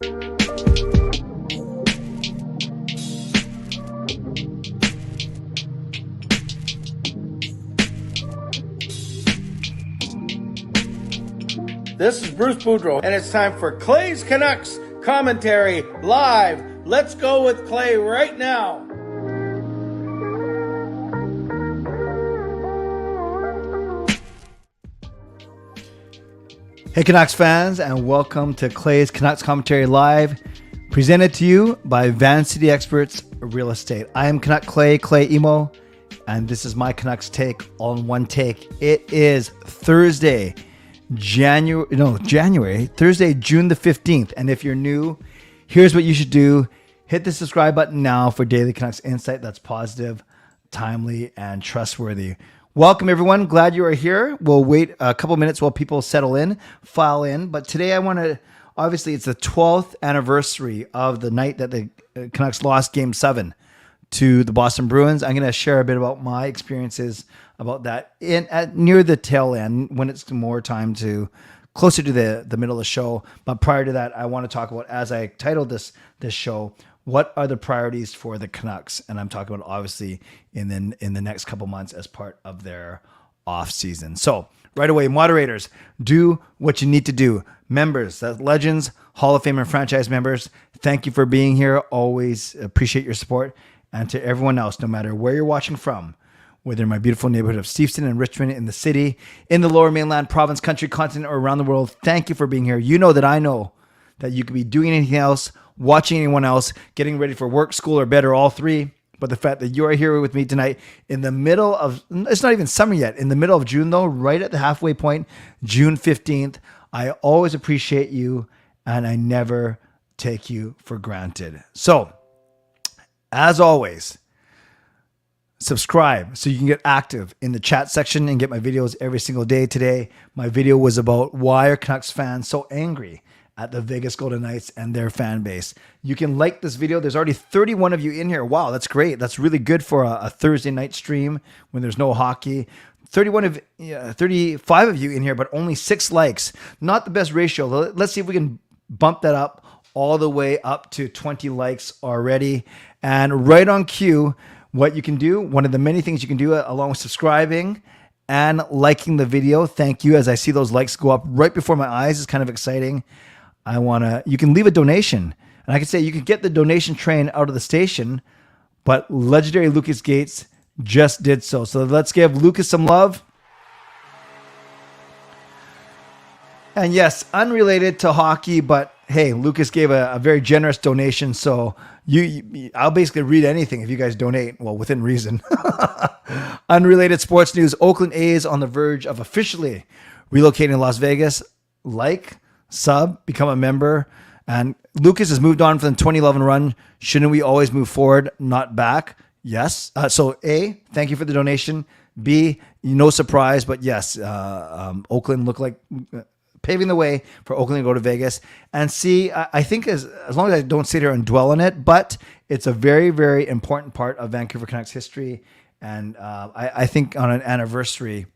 This is Bruce Boudreau, and it's time for Clay's Canucks commentary live. Let's go with Clay right now. Hey Canucks fans, and welcome to Clay's Canucks commentary live, presented to you by Van City Experts Real Estate. I am Canuck Clay Emo, and this is my Canucks take on one take. It is Thursday, June the 15th. And if you're new, here's what you should do. Hit the subscribe button now for daily Canucks insight that's positive, timely, and trustworthy. Welcome, everyone. Glad you are here. We'll wait a couple minutes while people settle in, file in. But today I want to, obviously, it's the 12th anniversary of the night that the Canucks lost Game 7 to the Boston Bruins. I'm going to share a bit about my experiences about that near the tail end, when it's more time to closer to the middle of the show. But prior to that, I want to talk about, as I titled this show, what are the priorities for the Canucks? And I'm talking about obviously in the next couple months as part of their off season. So right away, moderators, do what you need to do. Members, that's legends, Hall of Fame and franchise members, thank you for being here. Always appreciate your support. And to everyone else, no matter where you're watching from, whether in my beautiful neighborhood of Steveston and Richmond, in the city, in the lower mainland, province, country, continent, or around the world, thank you for being here. You know that I know that you could be doing anything else, watching anyone else, getting ready for work, school, or bed, or all three. But the fact that you are here with me tonight in the middle of, it's not even summer yet, in the middle of June though, right at the halfway point, June 15th, I always appreciate you and I never take you for granted. So, as always, subscribe so you can get active in the chat section and get my videos every single day. Today, my video was about why are Canucks fans so angry at the Vegas Golden Knights and their fan base. You can like this video. There's already 31 of you in here. Wow, that's great. That's really good for a Thursday night stream when there's no hockey. 35 of you in here, but only 6 likes. Not the best ratio. Let's see if we can bump that up all the way up to 20 likes already. And right on cue, what you can do, one of the many things you can do along with subscribing and liking the video. Thank you. As I see those likes go up right before my eyes, it's kind of exciting. You can leave a donation, and I can say you can get the donation train out of the station, but legendary Lucas Gates just did so. So let's give Lucas some love. And yes, unrelated to hockey, but hey, Lucas gave a very generous donation. So I'll basically read anything if you guys donate, well, within reason. Unrelated sports news. Oakland A's on the verge of officially relocating to Las Vegas. Sub, become a member. And Lucas has moved on from the 2011 run. Shouldn't we always move forward, not back? Yes. So A, thank you for the donation. B, no surprise, but yes, Oakland looked like paving the way for Oakland to go to Vegas. And C, I think as long as I don't sit here and dwell on it, but it's a very, very important part of Vancouver Canucks history. And I think on an anniversary,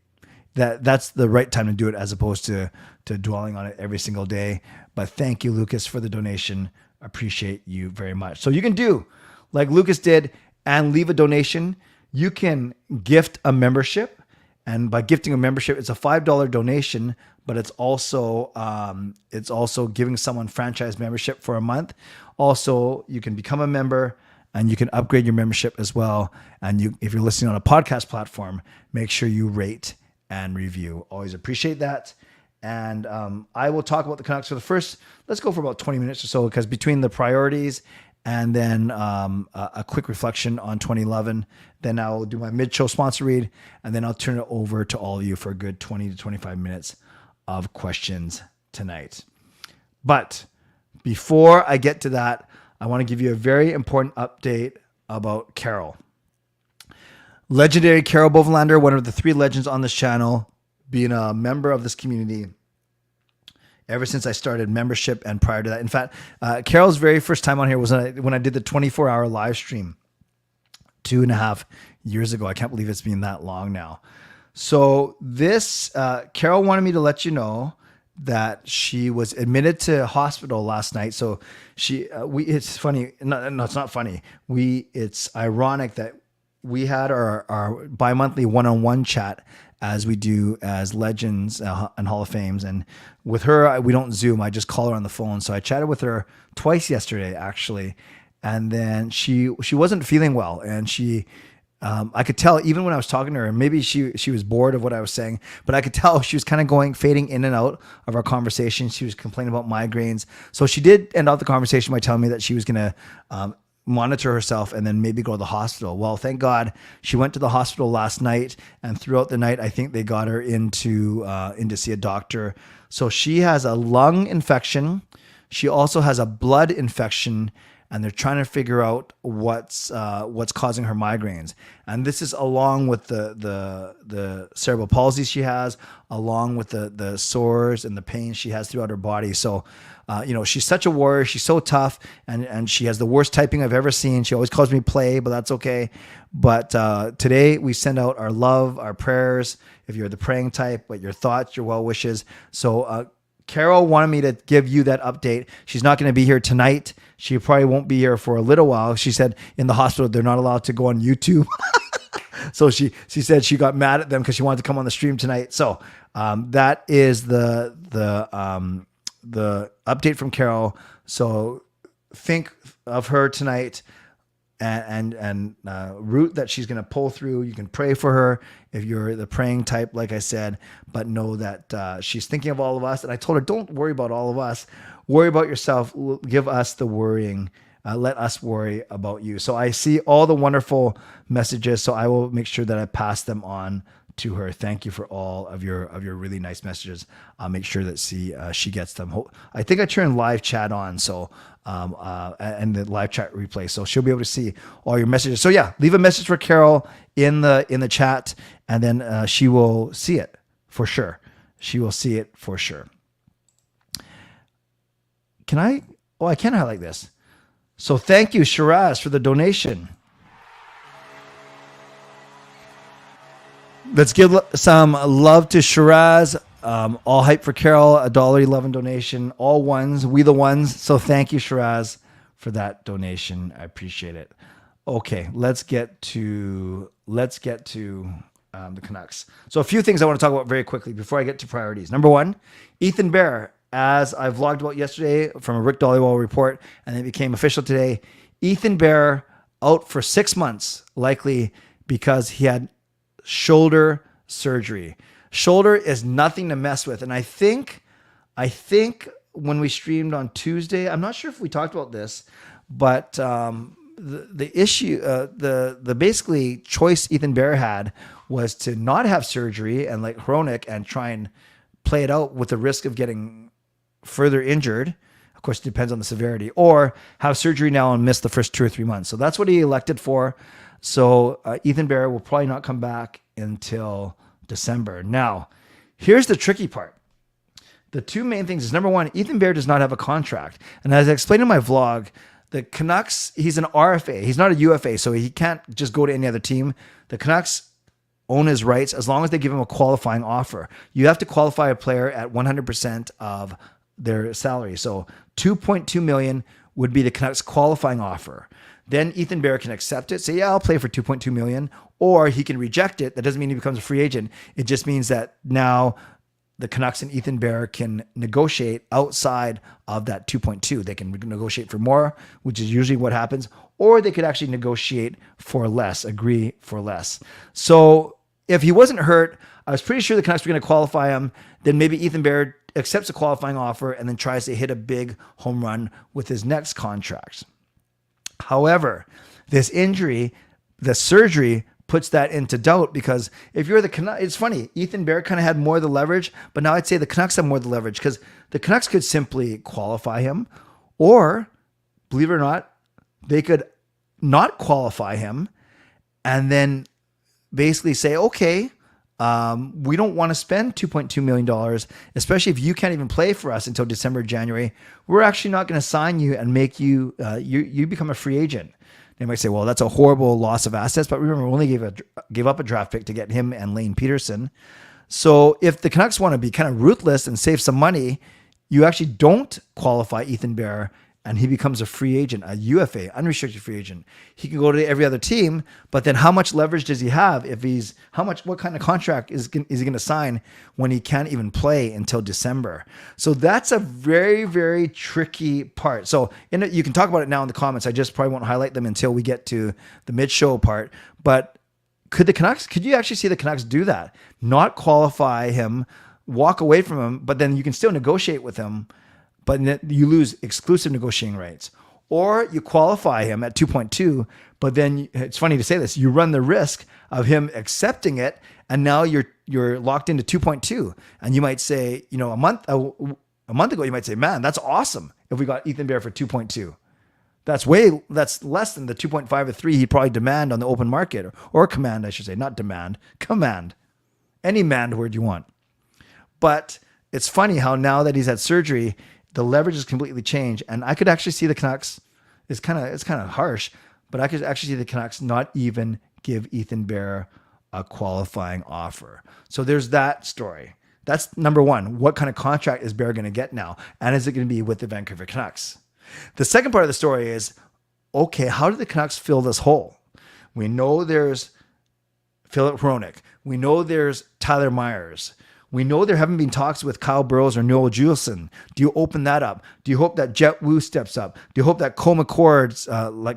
that's the right time to do it as opposed to dwelling on it every single day. But thank you, Lucas, for the donation. Appreciate you very much. So you can do like Lucas did and leave a donation. You can gift a membership. And by gifting a membership, it's a $5 donation, but it's also giving someone franchise membership for a month. Also, you can become a member and you can upgrade your membership as well. And if you're listening on a podcast platform, make sure you rate and review. Always appreciate that. And I will talk about the Canucks for the first, let's go for about 20 minutes or so, because between the priorities and then a quick reflection on 2011, then I'll do my mid-show sponsor read, and then I'll turn it over to all of you for a good 20 to 25 minutes of questions tonight. But before I get to that, I want to give you a very important update about Carol. Legendary Carol Bovenlander, one of the 3 legends on this channel, being a member of this community ever since I started membership and prior to that. In fact, Carol's very first time on here was when I did the 24-hour live stream 2.5 years ago. I can't believe it's been that long now. So this, Carol wanted me to let you know that she was admitted to hospital last night. So it's funny. No, it's not funny. It's ironic that we had our bi-monthly one-on-one chat as we do as Legends and Hall of Fames. And with her, we don't Zoom. I just call her on the phone. So I chatted with her twice yesterday, actually. And then she wasn't feeling well. And I could tell even when I was talking to her, and maybe she was bored of what I was saying, but I could tell she was kind of fading in and out of our conversation. She was complaining about migraines. So she did end out the conversation by telling me that she was going to monitor herself and then maybe go to the hospital. Well, thank God she went to the hospital last night, and throughout the night, I think they got her in to see a doctor. So she has a lung infection. She also has a blood infection, and they're trying to figure out what's causing her migraines. And this is along with the cerebral palsy she has, along with the sores and the pain she has throughout her body. So, she's such a warrior. She's so tough, and she has the worst typing I've ever seen. She always calls me play, but that's okay. But today we send out our love, our prayers, if you're the praying type, but your thoughts, your well wishes. So Carol wanted me to give you that update. She's not going to be here tonight. She probably won't be here for a little while. She said in the hospital, they're not allowed to go on YouTube. So she said she got mad at them because she wanted to come on the stream tonight. So that is the update from Carol. So think of her tonight and route that she's going to pull through. You can pray for her if you're the praying type, like I said, but know that she's thinking of all of us. And I told her, don't worry about all of us. Worry about yourself. Give us the worrying. Let us worry about you. So I see all the wonderful messages. So I will make sure that I pass them on to her. Thank you for all of your really nice messages. I'll make sure that she gets them. I think I turned live chat on. So and the live chat replay. So she'll be able to see all your messages. So yeah, leave a message for Carol in the chat, and then she will see it for sure. She will see it for sure. Can I? Oh, I can highlight this. So thank you, Shiraz, for the donation. Let's give some love to Shiraz. All hype for Carol, $1.11 donation. All ones, we the ones. So thank you, Shiraz, for that donation. I appreciate it. Okay, let's get to the Canucks. So a few things I want to talk about very quickly before I get to priorities. Number one, Ethan Bear. As I vlogged about yesterday from a Rick Dollywall report, and it became official today, Ethan Bear out for 6 months, likely because he had shoulder surgery. Shoulder is nothing to mess with. And I think when we streamed on Tuesday, I'm not sure if we talked about this, but the issue, the basically choice Ethan Bear had was to not have surgery and like chronic and try and play it out with the risk of getting further injured. Of course, it depends on the severity, or have surgery now and miss the first 2 or 3 months. So that's what he elected for. So Ethan Bear will probably not come back until December. Now, here's the tricky part. The two main things is, number one, Ethan Bear does not have a contract. And as I explained in my vlog, the Canucks, he's an RFA. He's not a UFA, so he can't just go to any other team. The Canucks own his rights as long as they give him a qualifying offer. You have to qualify a player at 100% of their salary. So $2.2 million would be the Canucks qualifying offer. Then Ethan Bear can accept it, say, yeah, I'll play for $2.2 million, or he can reject it. That doesn't mean he becomes a free agent. It just means that now the Canucks and Ethan Bear can negotiate outside of that 2.2. They can negotiate for more, which is usually what happens, or they could actually negotiate for less, agree for less. So if he wasn't hurt, I was pretty sure the Canucks were going to qualify him. Then maybe Ethan Bear accepts a qualifying offer and then tries to hit a big home run with his next contract. However, this injury, the surgery, puts that into doubt, because if you're the Canucks, it's funny, Ethan Bear kind of had more of the leverage, but now I'd say the Canucks have more of the leverage, because the Canucks could simply qualify him, or, believe it or not, they could not qualify him and then basically say, okay, we don't want to spend $2.2 million, especially if you can't even play for us until December, January. We're actually not going to sign you and make you, you become a free agent. They might say, well, that's a horrible loss of assets, but remember, we only gave up a draft pick to get him and Lane Peterson. So if the Canucks want to be kind of ruthless and save some money, you actually don't qualify Ethan Bear and he becomes a free agent, a UFA, unrestricted free agent. He can go to every other team, but then how much leverage does he have if what kind of contract is he going to sign when he can't even play until December? So that's a very, very tricky part. So you can talk about it now in the comments. I just probably won't highlight them until we get to the mid-show part. But could you actually see the Canucks do that? Not qualify him, walk away from him, but then you can still negotiate with him, but you lose exclusive negotiating rights. Or you qualify him at 2.2, but then it's funny to say this, you run the risk of him accepting it, and now you're locked into 2.2. And you might say, a month ago, you might say, man, that's awesome if we got Ethan Bear for 2.2. That's less than the 2.5 or 3 he'd probably demand on the open market, or command, I should say, not demand, command. Any manned word you want. But it's funny how now that he's had surgery, the leverage has completely changed. And I could actually see the Canucks, it's kind of harsh, but I could actually see the Canucks not even give Ethan Bear a qualifying offer. So there's that story. That's number one. What kind of contract is Bear going to get now? And is it going to be with the Vancouver Canucks? The second part of the story is, okay, how do the Canucks fill this hole? We know there's Philip Hronik. We know there's Tyler Myers. We know there haven't been talks with Kyle Burrows or Noel Juleson. Do you open that up? Do you hope that Jet Wu steps up? Do you hope that Cole McCord's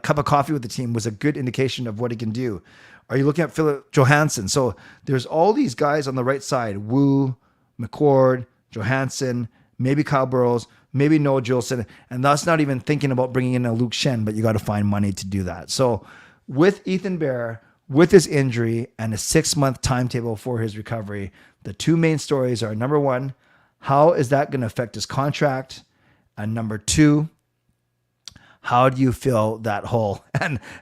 cup of coffee with the team was a good indication of what he can do? Are you looking at Philip Johansson? So there's all these guys on the right side, Wu, McCord, Johansson, maybe Kyle Burrows, maybe Noel Juleson, and that's not even thinking about bringing in a Luke Shen, but you got to find money to do that. So with Ethan Bear, with his injury and a 6-month timetable for his recovery, the two main stories are, number one, how is that going to affect his contract? And number two, how do you fill that hole?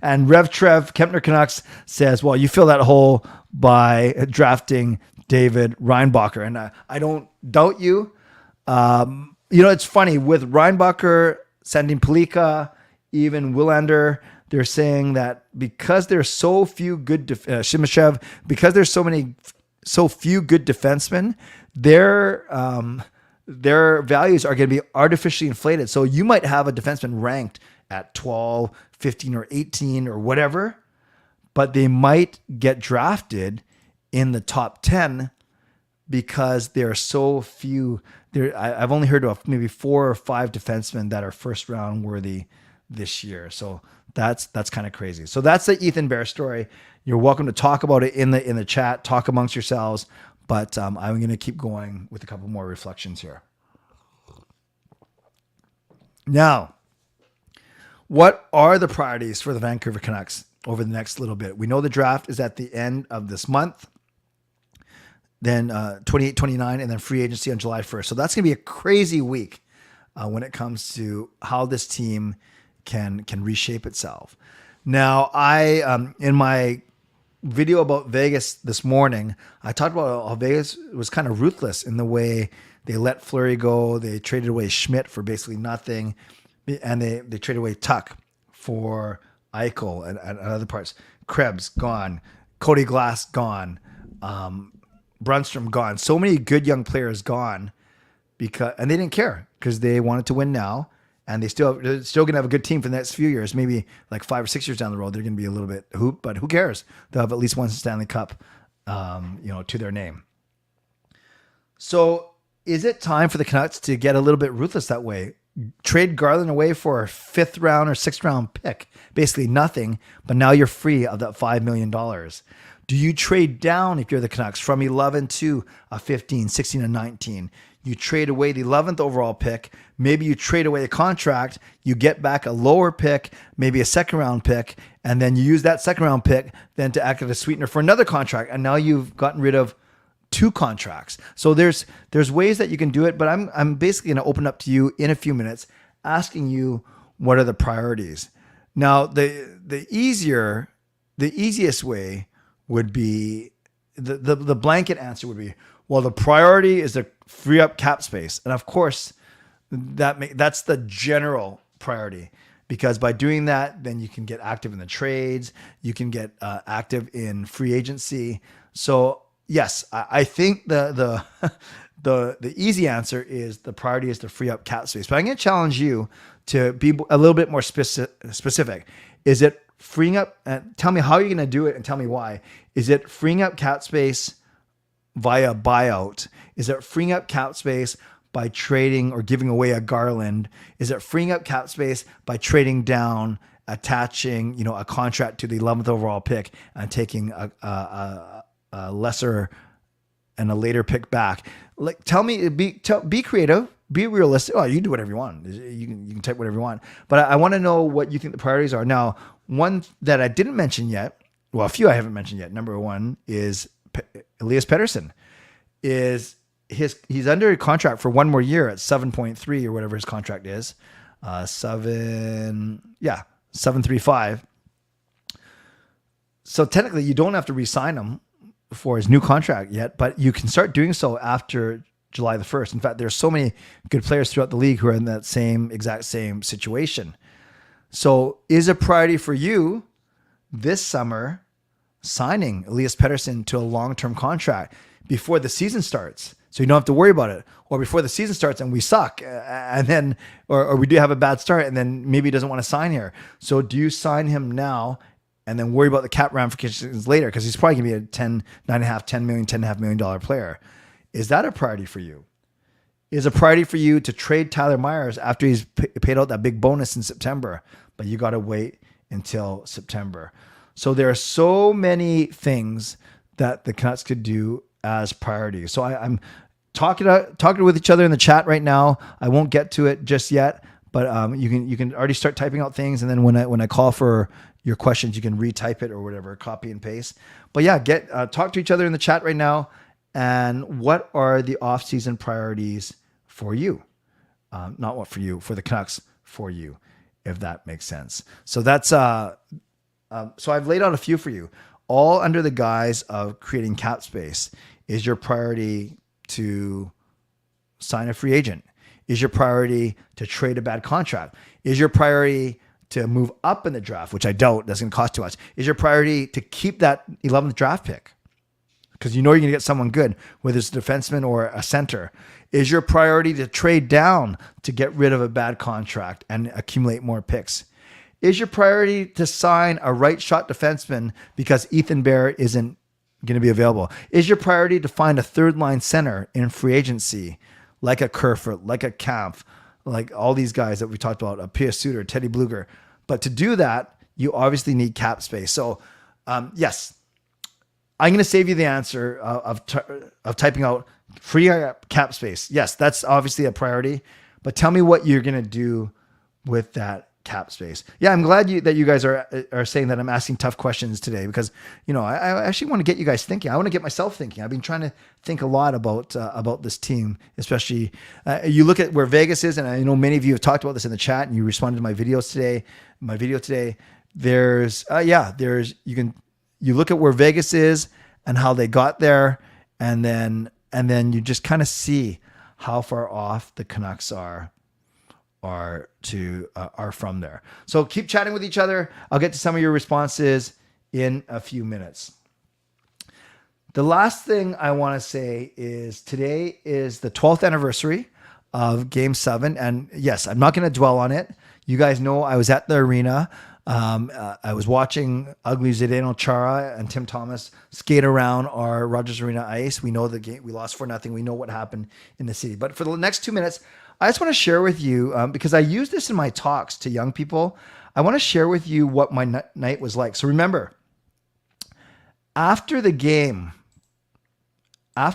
And Rev Trev, Kempner Canucks, says, well, you fill that hole by drafting David Reinbacher. And I don't doubt you. It's funny with Reinbacher, sending Pelika, even Willander, they're saying that because there's so few good Shimashev, because there's so few good defensemen, their values are going to be artificially inflated. So you might have a defenseman ranked at 12, 15, or 18 or whatever, but they might get drafted in the top 10 because there are so few. I've only heard of maybe 4 or 5 defensemen that are first round worthy this year. So that's kind of crazy. So that's the Ethan Bear story. You're welcome to talk about it in the chat, talk amongst yourselves. But I'm going to keep going with a couple more reflections here. Now, what are the priorities for the Vancouver Canucks over the next little bit? We know the draft is at the end of this month, then 28, 29, and then free agency on July 1st. So that's going to be a crazy week when it comes to how this team can reshape itself. Now, I in my video about Vegas this morning, I talked about how Vegas was kind of ruthless in the way they let Fleury go. They traded away Schmidt for basically nothing, and they traded away Tuck for Eichel and other parts. Krebs gone, Cody Glass gone, Brunstrom gone. So many good young players gone and they didn't care because they wanted to win now. And they're still going to have a good team for the next few years. Maybe like 5 or 6 years down the road, they're going to be a little bit hoop, but who cares? They'll have at least one Stanley Cup, to their name. So is it time for the Canucks to get a little bit ruthless that way? Trade Garland away for a 5th round or 6th round pick, basically nothing, but now you're free of that $5 million. Do you trade down if you're the Canucks from 11 to a 15, 16, and 19? You trade away the 11th overall pick. Maybe you trade away a contract. You get back a lower pick, maybe a 2nd round pick, and then you use that 2nd round pick then to act as a sweetener for another contract. And now you've gotten rid of 2 contracts. So there's ways that you can do it, but I'm basically going to open up to you in a few minutes, asking you what are the priorities. Now, the easiest way would be the blanket answer would be, well, the priority is to free up cap space. And of course, that's the general priority, because by doing that, then you can get active in the trades. You can get active in free agency. So yes, I think the easy answer is the priority is to free up cap space. But I'm going to challenge you to be a little bit more specific. Is it freeing up? Tell me how you're going to do it, and tell me why. Is it freeing up cap space via buyout? Is it freeing up cap space by trading or giving away a Garland? Is it freeing up cap space by trading down, attaching, a contract to the 11th overall pick and taking a lesser and a later pick back? Like, tell me, be creative, be realistic. Oh, you can do whatever you want. You can type whatever you want. But I want to know what you think the priorities are. Now, one that I didn't mention yet, well, a few I haven't mentioned yet. Number one is Elias Pettersson. He's under a contract for one more year at 7.3 or whatever his contract is. 735. So technically you don't have to re-sign him for his new contract yet, but you can start doing so after July the 1st. In fact, there's so many good players throughout the league who are in that exact same situation. So is a priority for you this summer signing Elias Pettersson to a long-term contract before the season starts, so you don't have to worry about it, or before the season starts and we suck, and then, or we do have a bad start and then maybe he doesn't want to sign here. So do you sign him now and then worry about the cap ramifications later? Because he's probably going to be a $10 million player. Is that a priority for you? Is a priority for you to trade Tyler Myers after he's paid out that big bonus in September, but you got to wait until September? So there are so many things that the Canucks could do as priorities. So I'm talking with each other in the chat right now. I won't get to it just yet, but you can already start typing out things, and then when I call for your questions, you can retype it or whatever, copy and paste. But yeah, talk to each other in the chat right now. And what are the off-season priorities for you? Not what for you, for the Canucks, for you, if that makes sense. So that's so I've laid out a few for you, all under the guise of creating cap space. Is your priority to sign a free agent? Is your priority to trade a bad contract? Is your priority to move up in the draft, which I doubt, that's going to cost too much? Is your priority to keep that 11th draft pick, because you know you're going to get someone good, whether it's a defenseman or a center? Is your priority to trade down to get rid of a bad contract and accumulate more picks? Is your priority to sign a right shot defenseman because Ethan Bear isn't going to be available? Is your priority to find a third line center in free agency, like a Kerfoot, like a Kampf, like all these guys that we talked about, a Pia Suter, Teddy Bluger? But to do that, you obviously need cap space. So yes, I'm going to save you the answer of typing out free cap space. Yes, that's obviously a priority, but tell me what you're going to do with that cap space. Yeah, I'm glad that you guys are saying that I'm asking tough questions today, because I actually want to get you guys thinking. I want to get myself thinking. I've been trying to think a lot about this team, especially you look at where Vegas is, and I know many of you have talked about this in the chat and you responded to my video today. You look at where Vegas is and how they got there, and then you just kind of see how far off the Canucks are from there. So keep chatting with each other. I'll get to some of your responses in a few minutes. The last thing I want to say is today is the 12th anniversary of Game 7. And yes, I'm not going to dwell on it. You guys know I was at the arena. I was watching Ugly Zdeno Chara and Tim Thomas skate around our Rogers Arena ice. We know the game. We lost 4-0. We know what happened in the city. But for the next 2 minutes, I just want to share with you, because I use this in my talks to young people. I want to share with you what my night was like. So remember, after the game, I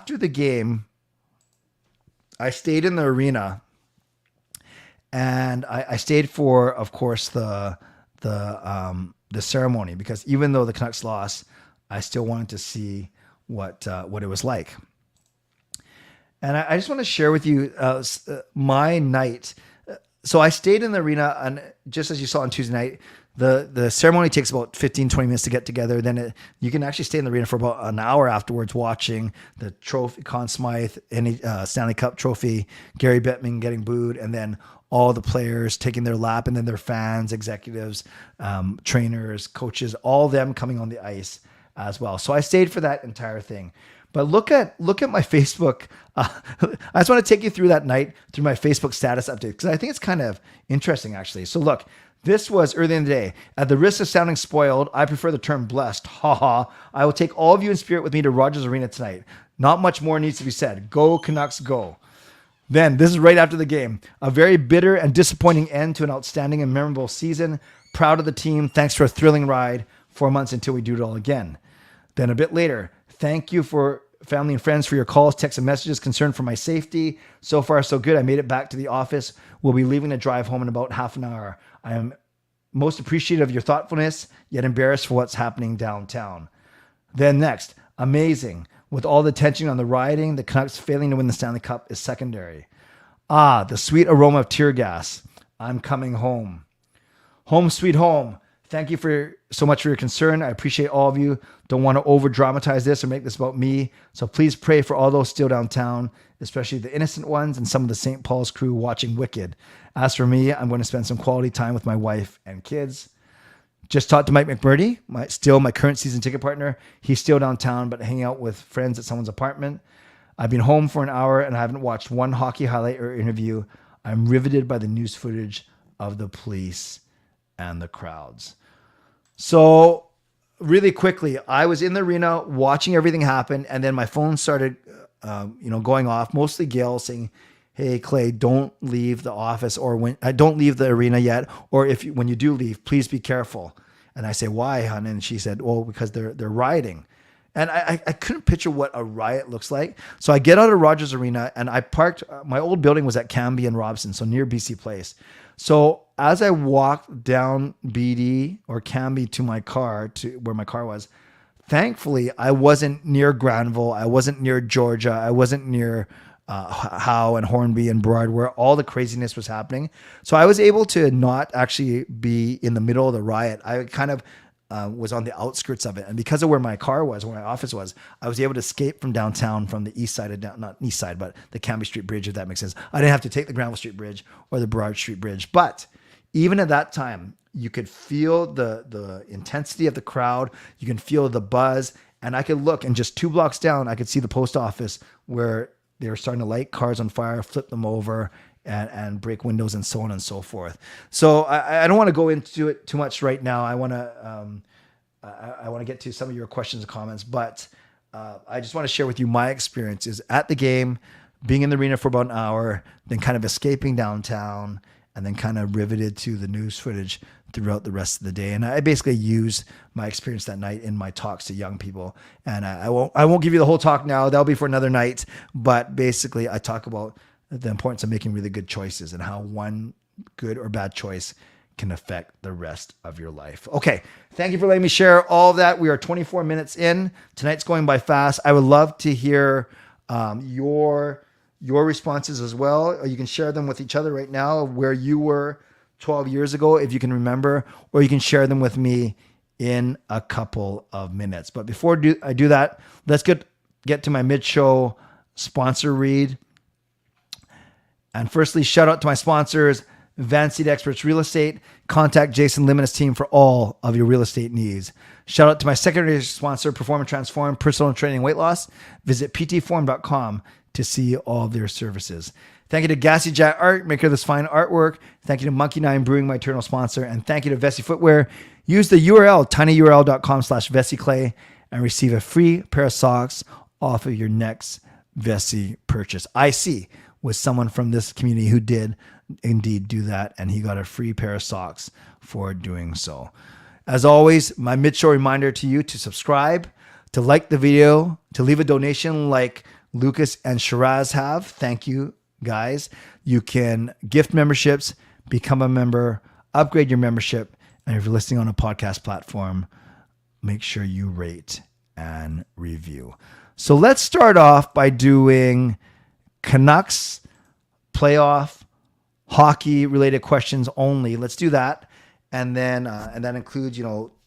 stayed in the arena, and I stayed for, of course, the ceremony, because even though the Canucks lost, I still wanted to see what it was like. And I just want to share with you my night. So I stayed in the arena, and just as you saw on Tuesday night, the ceremony takes about 15, 20 minutes to get together. Then you can actually stay in the arena for about an hour afterwards, watching the trophy, Conn Smythe, any Stanley Cup trophy, Gary Bettman getting booed, and then all the players taking their lap, and then their fans, executives, trainers, coaches, all of them coming on the ice as well. So I stayed for that entire thing. But look at my Facebook. I just want to take you through that night through my Facebook status update because I think it's kind of interesting actually. So look, this was early in the day. At the risk of sounding spoiled, I prefer the term blessed. Haha. I will take all of you in spirit with me to Rogers Arena tonight. Not much more needs to be said. Go Canucks, go. Then, this is right after the game. A very bitter and disappointing end to an outstanding and memorable season. Proud of the team. Thanks for a thrilling ride. 4 months until we do it all again. Then a bit later, thank you for family and friends for your calls, texts, and messages, concern for my safety. So far, so good. I made it back to the office. We'll be leaving to drive home in about half an hour. I am most appreciative of your thoughtfulness, yet embarrassed for what's happening downtown. Then next, amazing. With all the tension on the rioting, the Canucks failing to win the Stanley Cup is secondary. Ah, the sweet aroma of tear gas. I'm coming home. Home sweet home. Thank you so much for your concern. I appreciate all of you. Don't want to over dramatize this or make this about me. So please pray for all those still downtown, especially the innocent ones and some of the St. Paul's crew watching Wicked. As for me, I'm going to spend some quality time with my wife and kids. Just talked to Mike McMurdy, my current season ticket partner. He's still downtown, but hanging out with friends at someone's apartment. I've been home for an hour and I haven't watched one hockey highlight or interview. I'm riveted by the news footage of the police and the crowds. So really quickly, I was in the arena watching everything happen, and then my phone started, going off. Mostly Gail saying, "Hey Clay, don't leave the office, or don't leave the arena yet, or when you do leave, please be careful." And I say, "Why, hon?" And she said, "Well, because they're rioting." And I couldn't picture what a riot looks like. So I get out of Rogers Arena and I parked. My old building was at Cambie and Robson, so near BC Place. So as I walked down BD or Cambie to my car, to where my car was, thankfully I wasn't near Granville. I wasn't near Georgia. I wasn't near Howe and Hornby and Burrard, where all the craziness was happening. So I was able to not actually be in the middle of the riot. I kind of was on the outskirts of it. And because of where my car was, where my office was, I was able to escape from downtown from the east side of not east side, but the Cambie Street Bridge, if that makes sense. I didn't have to take the Granville Street Bridge or the Burrard Street Bridge. But even at that time, you could feel the intensity of the crowd. You can feel the buzz. And I could look, and just 2 blocks down, I could see the post office where they were starting to light cars on fire, flip them over, and break windows and so on and so forth. So I don't want to go into it too much right now. I want to get to some of your questions and comments, but I just want to share with you my experiences at the game, being in the arena for about an hour, then kind of escaping downtown, and then kind of riveted to the news footage throughout the rest of the day. And I basically used my experience that night in my talks to young people. And I won't give you the whole talk now. That'll be for another night. But basically, I talk about the importance of making really good choices and how one good or bad choice can affect the rest of your life. Okay. Thank you for letting me share all of that. We are 24 minutes in. Tonight's going by fast. I would love to hear your responses as well. You can share them with each other right now, where you were 12 years ago, if you can remember, or you can share them with me in a couple of minutes. But before I do that, let's get to my mid-show sponsor read. And firstly, shout out to my sponsors, Van Seat Experts Real Estate. Contact Jason Lim and his team for all of your real estate needs. Shout out to my secondary sponsor, Perform and Transform, Personal Training and Weight Loss. Visit ptform.com to see all of their services. Thank you to Gassy Jet Art, maker of this fine artwork. Thank you to Monkey Nine Brewing, my eternal sponsor. And thank you to Vessi Footwear. Use the URL, tinyurl.com/VessiClay, and receive a free pair of socks off of your next Vessi purchase. I see was someone from this community who did indeed do that, and he got a free pair of socks for doing so. As always, my mid-show reminder to you to subscribe, to like the video, to leave a donation like Lucas and Shiraz have. Thank you, guys. You can gift memberships, become a member, upgrade your membership, and if you're listening on a podcast platform, make sure you rate and review. So let's start off by doing Canucks playoff hockey related questions only. Let's do that. And then, and that includes,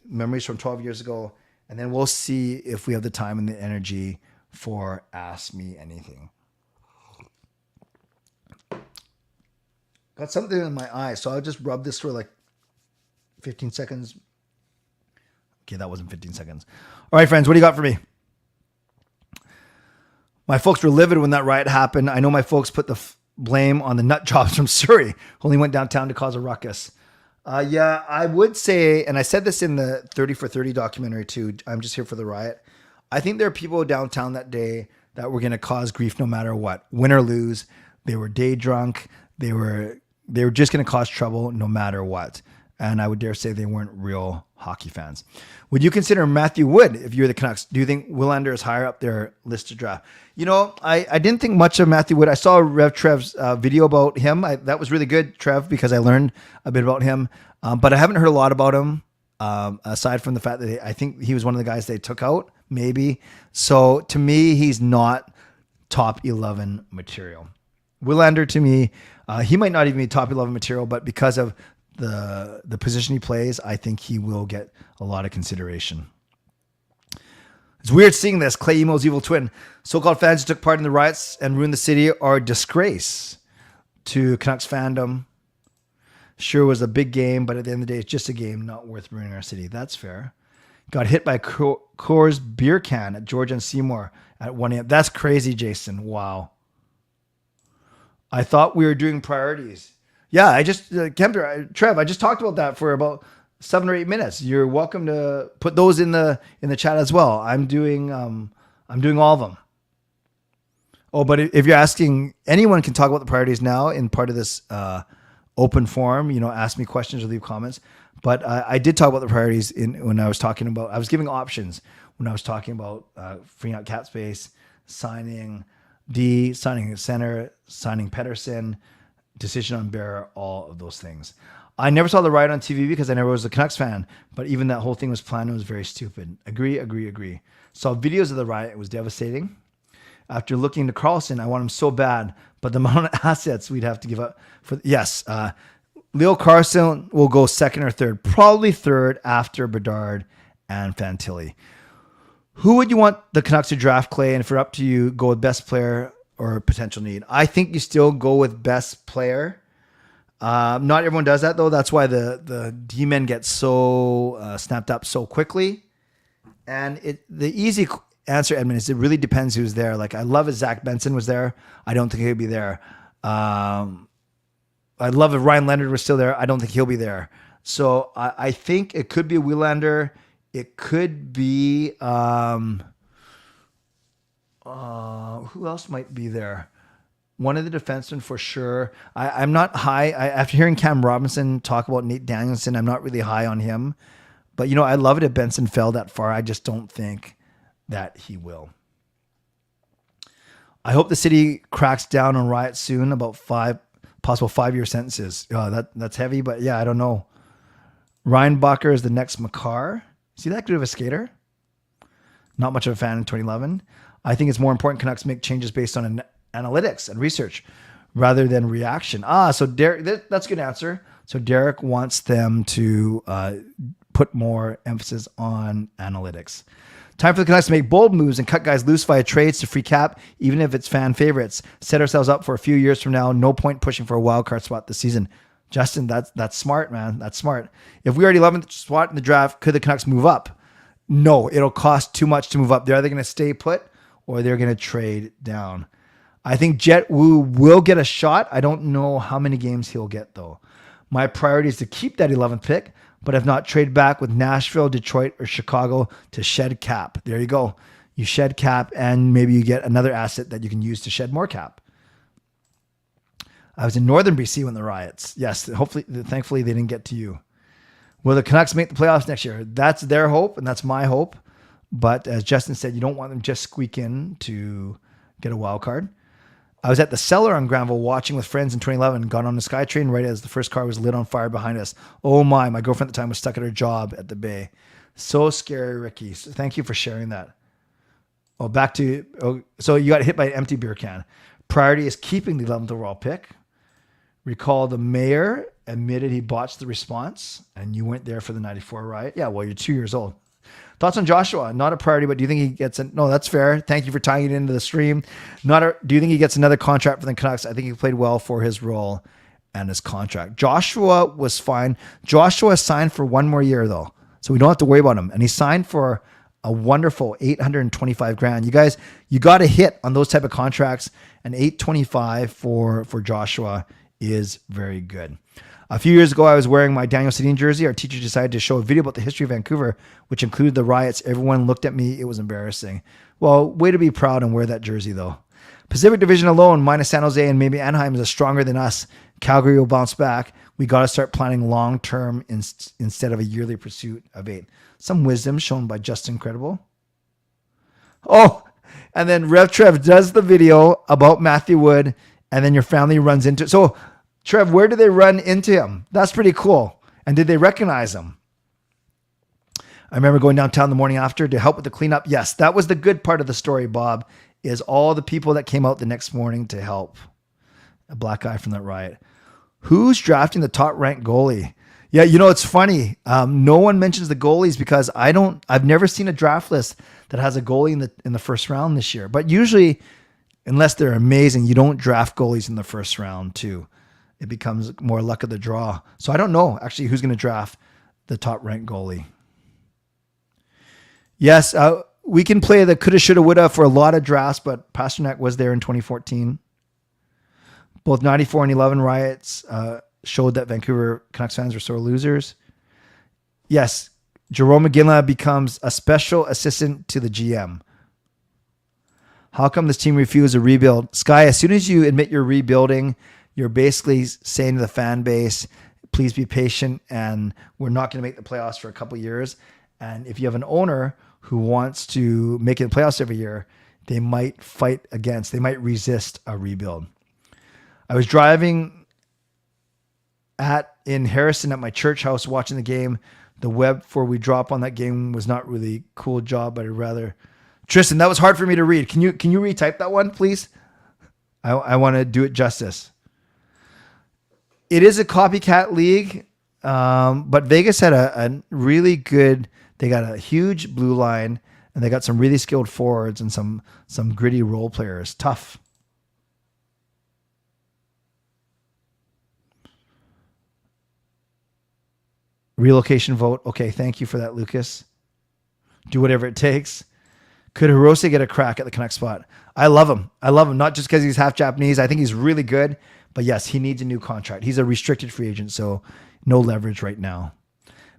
memories from 12 years ago. And then we'll see if we have the time and the energy for Ask Me Anything. Got something in my eye, so I'll just rub this for like 15 seconds. Okay, that wasn't 15 seconds. All right, friends, what do you got for me? My folks were livid when that riot happened. I know my folks put the blame on the nut jobs from Surrey, who only went downtown to cause a ruckus. Yeah, I would say, and I said this in the 30 for 30 documentary too, I'm just here for the riot. I think there are people downtown that day that were going to cause grief no matter what, win or lose. They were day drunk. They were just going to cause trouble no matter what. And I would dare say they weren't real hockey fans. Would you consider Matthew Wood if you're the Canucks? Do you think Willander is higher up their list to draft? You know, I didn't think much of Matthew Wood. I saw Rev Trev's video about him. That was really good, Trev, because I learned a bit about him. But I haven't heard a lot about him, aside from the fact that I think he was one of the guys they took out, maybe. So to me, he's not top 11 material. Willander, to me, he might not even be top 11 material, but because of the position he plays, I think he will get a lot of consideration. It's weird seeing this. Clay Emo's evil twin. So-called fans who took part in the riots and ruined the city are a disgrace to Canucks fandom. Sure was a big game, but at the end of the day, it's just a game, not worth ruining our city. That's fair. Got hit by Coors beer can at George and Seymour at 1 a.m. That's crazy, Jason. Wow. I thought we were doing priorities. Yeah, I just, Trev, I just talked about that for about 7 or 8 minutes. You're welcome to put those in the chat as well. I'm doing all of them. Oh, but if you're asking, anyone can talk about the priorities now in part of this open forum. You know, ask me questions or leave comments. But I did talk about the priorities when I was talking about. I was giving options when I was talking about freeing out cap space, signing signing a center, signing Pettersson, decision on Bear, all of those things. I never saw the riot on TV because I never was a Canucks fan, but even that whole thing was planned and was very stupid. Agree. Saw videos of the riot. It was devastating. After looking to Carlson, I want him so bad, but the amount of assets we'd have to give up for, yes. Leo Carlson will go second or third, probably third after Bedard and Fantilli. Who would you want the Canucks to draft, Clay? And if you're up to you, go with best player or potential need. I think you still go with best player. Not everyone does that though. That's why the D-men get so snapped up so quickly. And the easy answer, Edmund, is it really depends who's there. Like I love if Zach Benson was there. I don't think he'd be there. I'd love if Ryan Leonard was still there. I don't think he'll be there. So I think it could be a Willander. It could be who else might be there? One of the defensemen for sure. I'm not high. After hearing Cam Robinson talk about Nate Danielson, I'm not really high on him. But, you know, I'd love it if Benson fell that far. I just don't think that he will. I hope the city cracks down on riots soon about possible 5-year sentences. That's heavy, but yeah, I don't know. Ryan Bucker is the next Makar. Is he that good of a skater? Not much of a fan in 2011. I think it's more important Canucks make changes based on analytics and research rather than reaction. So Derek, that's a good answer. So Derek wants them to put more emphasis on analytics. Time for the Canucks to make bold moves and cut guys loose via trades to free cap, even if it's fan favorites. Set ourselves up for a few years from now. No point pushing for a wild card spot this season. Justin, that's smart, man. That's smart. If we already 11th spot in the draft, could the Canucks move up? No, it'll cost too much to move up. They're either going to stay put or they're going to trade down. I think Jet Wu will get a shot. I don't know how many games he'll get, though. My priority is to keep that 11th pick, but if not, trade back with Nashville, Detroit, or Chicago to shed cap. There you go. You shed cap, and maybe you get another asset that you can use to shed more cap. I was in northern BC when the riots. Yes, thankfully, they didn't get to you. Will the Canucks make the playoffs next year? That's their hope, and that's my hope. But as Justin said, you don't want them just squeak in to get a wild card. I was at the Cellar on Granville watching with friends in 2011, got on the SkyTrain right as the first car was lit on fire behind us. Oh my girlfriend at the time was stuck at her job at the Bay. So scary, Ricky. So thank you for sharing that. So you got hit by an empty beer can. Priority is keeping the 11th overall pick. Recall the mayor admitted he botched the response and you weren't there for the 94 riot. Yeah, well, you're 2 years old. Thoughts on Joshua? Not a priority, but do you think he gets no, that's fair. Thank you for tying it into the stream. Do you think he gets another contract for the Canucks? I think he played well for his role and his contract. Joshua was fine. Joshua signed for 1 more year though. So we don't have to worry about him. And he signed for a wonderful 825 grand. You guys, you got to hit on those type of contracts. And 825 for Joshua is very good. A few years ago, I was wearing my Daniel Sedin jersey. Our teacher decided to show a video about the history of Vancouver, which included the riots. Everyone looked at me. It was embarrassing. Well, way to be proud and wear that jersey, though. Pacific Division alone, minus San Jose and maybe Anaheim, is stronger than us. Calgary will bounce back. We got to start planning long-term instead of a yearly pursuit of 8. Some wisdom shown by Justin Credible. Oh, and then Rev Trev does the video about Matthew Wood, and then your family runs into it. So, Trev, where did they run into him? That's pretty cool. And did they recognize him? I remember going downtown the morning after to help with the cleanup. Yes, that was the good part of the story, Bob, is all the people that came out the next morning to help. A black guy from that riot. Who's drafting the top-ranked goalie? Yeah, it's funny. No one mentions the goalies because I've never seen a draft list that has a goalie in the first round this year. But usually, unless they're amazing, you don't draft goalies in the first round too. It becomes more luck of the draw. So I don't know actually who's going to draft the top-ranked goalie. Yes, we can play the coulda, shoulda, woulda for a lot of drafts, but Pasternak was there in 2014. Both 94 and 11 riots showed that Vancouver Canucks fans were sore losers. Yes, Jerome McGinley becomes a special assistant to the GM. How come this team refused a rebuild? Sky, as soon as you admit you're rebuilding, you're basically saying to the fan base, please be patient and we're not going to make the playoffs for a couple of years. And if you have an owner who wants to make it the playoffs every year, they might resist a rebuild. I was driving in Harrison at my church house watching the game. The web before we drop on that game was not really cool job, but I'd rather... Tristan, that was hard for me to read. Can you retype that one, please? I want to do it justice. It is a copycat league, but Vegas had a really good... They got a huge blue line, and they got some really skilled forwards and some gritty role players. Tough. Relocation vote. Okay, thank you for that, Lucas. Do whatever it takes. Could Hirose get a crack at the Canucks spot? I love him. Not just because he's half Japanese. I think he's really good. But yes, he needs a new contract. He's a restricted free agent, so no leverage right now.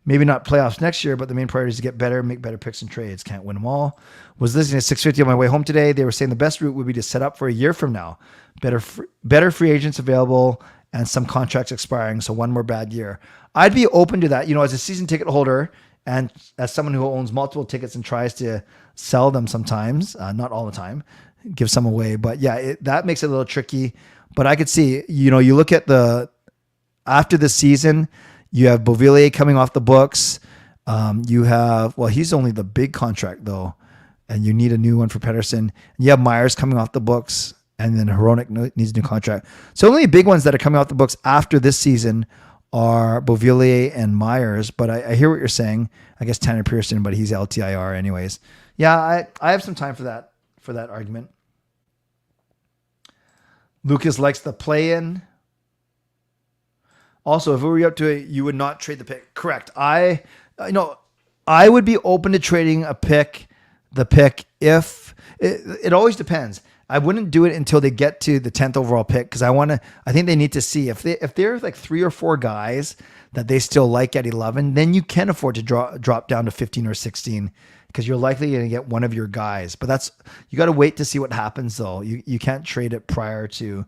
Maybe not playoffs next year, but the main priority is to get better, make better picks and trades. Can't win them all. Was listening to 650 on my way home today. They were saying the best route would be to set up for a year from now. Better free agents available and some contracts expiring, so one more bad year. I'd be open to that. As a season ticket holder and as someone who owns multiple tickets and tries to sell them sometimes, not all the time, give some away. But yeah, that makes it a little tricky. But I could see, you look at after the season, you have Beauvillier coming off the books. You have, he's only the big contract though, and you need a new one for Pettersson. You have Myers coming off the books, and then Hronek needs a new contract. So only big ones that are coming off the books after this season are Beauvillier and Myers. But I hear what you're saying. I guess Tanner Pearson, but he's LTIR anyways. Yeah, I have some time for that argument. Lucas likes the play-in. Also, if we were up to it, you would not trade the pick. Correct. I would be open to trading the pick if it always depends. I wouldn't do it until they get to the 10th overall pick because I think they need to see if they're like 3 or 4 guys that they still like at 11, then you can afford to drop down to 15 or 16 because you're likely going to get one of your guys. But you got to wait to see what happens though. You can't trade it prior to